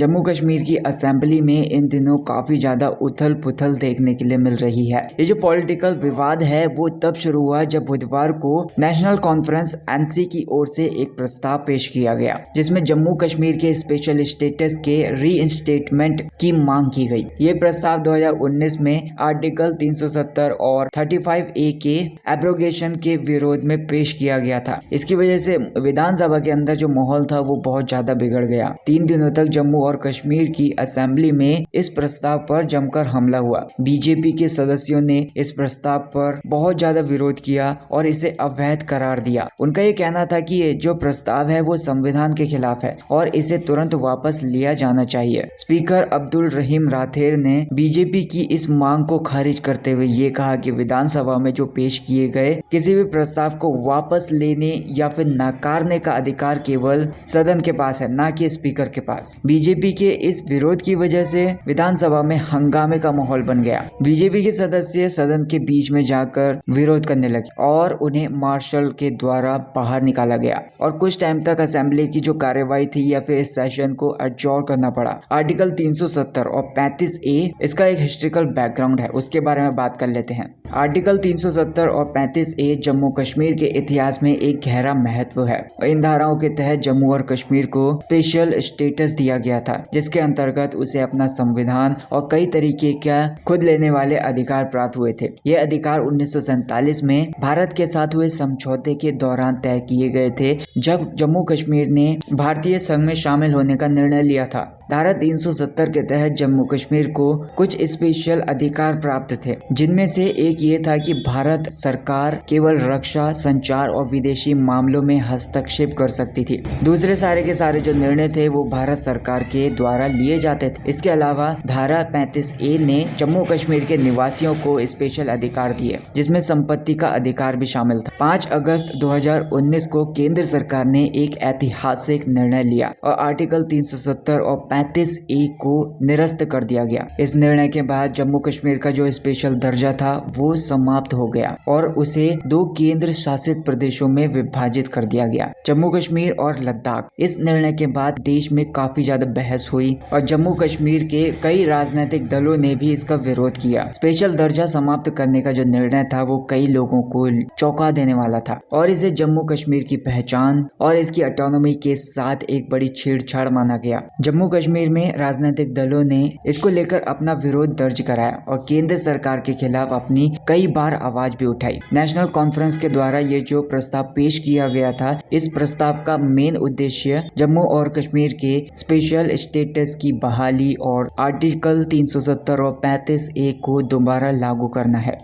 जम्मू कश्मीर की असेंबली में इन दिनों काफी ज्यादा उथल पुथल देखने के लिए मिल रही है। ये जो पॉलिटिकल विवाद है वो तब शुरू हुआ जब बुधवार को नेशनल कॉन्फ्रेंस एनसी की ओर से एक प्रस्ताव पेश किया गया, जिसमें जम्मू कश्मीर के स्पेशल स्टेटस के रीइंस्टेटमेंट की मांग की गई। ये प्रस्ताव 2019 में आर्टिकल 370 और 35A के एब्रोगेशन के विरोध में पेश किया गया था। इसकी वजह से विधानसभा के अंदर जो माहौल था वो बहुत ज्यादा बिगड़ गया। 3 दिनों तक जम्मू और कश्मीर की असेंबली में इस प्रस्ताव पर जमकर हमला हुआ। बीजेपी के सदस्यों ने इस प्रस्ताव पर बहुत ज्यादा विरोध किया और इसे अवैध करार दिया। उनका ये कहना था कि ये जो प्रस्ताव है वो संविधान के खिलाफ है और इसे तुरंत वापस लिया जाना चाहिए। स्पीकर अब्दुल रहीम राठौर ने बीजेपी की इस मांग को खारिज करते हुए ये कहा कि विधानसभा में जो पेश किए गए किसी भी प्रस्ताव को वापस लेने या फिर नकारने का अधिकार केवल सदन के पास है, ना कि स्पीकर के पास। बीजेपी के इस विरोध की वजह से विधानसभा में हंगामे का माहौल बन गया। बीजेपी के सदस्य सदन के बीच में जाकर विरोध करने लगे और उन्हें मार्शल के द्वारा बाहर निकाला गया और कुछ टाइम तक असेंबली की जो कार्यवाही थी या फिर इस सेशन को एडजॉर्न करना पड़ा। आर्टिकल 370 और 35A इसका एक हिस्ट्रिकल बैकग्राउंड है, उसके बारे में बात कर लेते हैं। आर्टिकल 370 और 35A जम्मू कश्मीर के इतिहास में एक गहरा महत्व है। इन धाराओं के तहत जम्मू और कश्मीर को स्पेशल स्टेटस दिया गया था, जिसके अंतर्गत उसे अपना संविधान और कई तरीके का खुद लेने वाले अधिकार प्राप्त हुए थे। ये अधिकार 1947 में भारत के साथ हुए समझौते के दौरान तय किए गए थे, जब जम्मू कश्मीर ने भारतीय संघ में शामिल होने का निर्णय लिया था। धारा 370 के तहत जम्मू कश्मीर को कुछ स्पेशल अधिकार प्राप्त थे, जिनमें से एक ये था कि भारत सरकार केवल रक्षा, संचार और विदेशी मामलों में हस्तक्षेप कर सकती थी। दूसरे सारे के सारे जो निर्णय थे वो भारत सरकार के द्वारा लिए जाते थे। इसके अलावा धारा 35A ने जम्मू कश्मीर के निवासियों को स्पेशल अधिकार दिए, जिसमें संपत्ति का अधिकार भी शामिल था। 5 अगस्त 2019 को केंद्र सरकार ने एक ऐतिहासिक निर्णय लिया और आर्टिकल 370 और 35A को निरस्त कर दिया गया। इस निर्णय के बाद जम्मू कश्मीर का जो स्पेशल दर्जा था वो समाप्त हो गया और उसे 2 केंद्र शासित प्रदेशों में विभाजित कर दिया गया, जम्मू कश्मीर और लद्दाख। इस निर्णय के बाद देश में काफी ज्यादा बहस हुई और जम्मू कश्मीर के कई राजनीतिक दलों ने भी इसका विरोध किया। स्पेशल दर्जा समाप्त करने का जो निर्णय था वो कई लोगों को चौंका देने वाला था और इसे जम्मू कश्मीर की पहचान और इसकी ऑटोनॉमी के साथ एक बड़ी छेड़छाड़ माना गया। जम्मू कश्मीर में राजनीतिक दलों ने इसको लेकर अपना विरोध दर्ज कराया और केंद्र सरकार के खिलाफ अपनी कई बार आवाज भी उठाई। नेशनल कॉन्फ्रेंस के द्वारा ये जो प्रस्ताव पेश किया गया था, इस प्रस्ताव का मेन उद्देश्य जम्मू और कश्मीर के स्पेशल स्टेटस की बहाली और आर्टिकल 370 और 35A को दोबारा लागू करना है।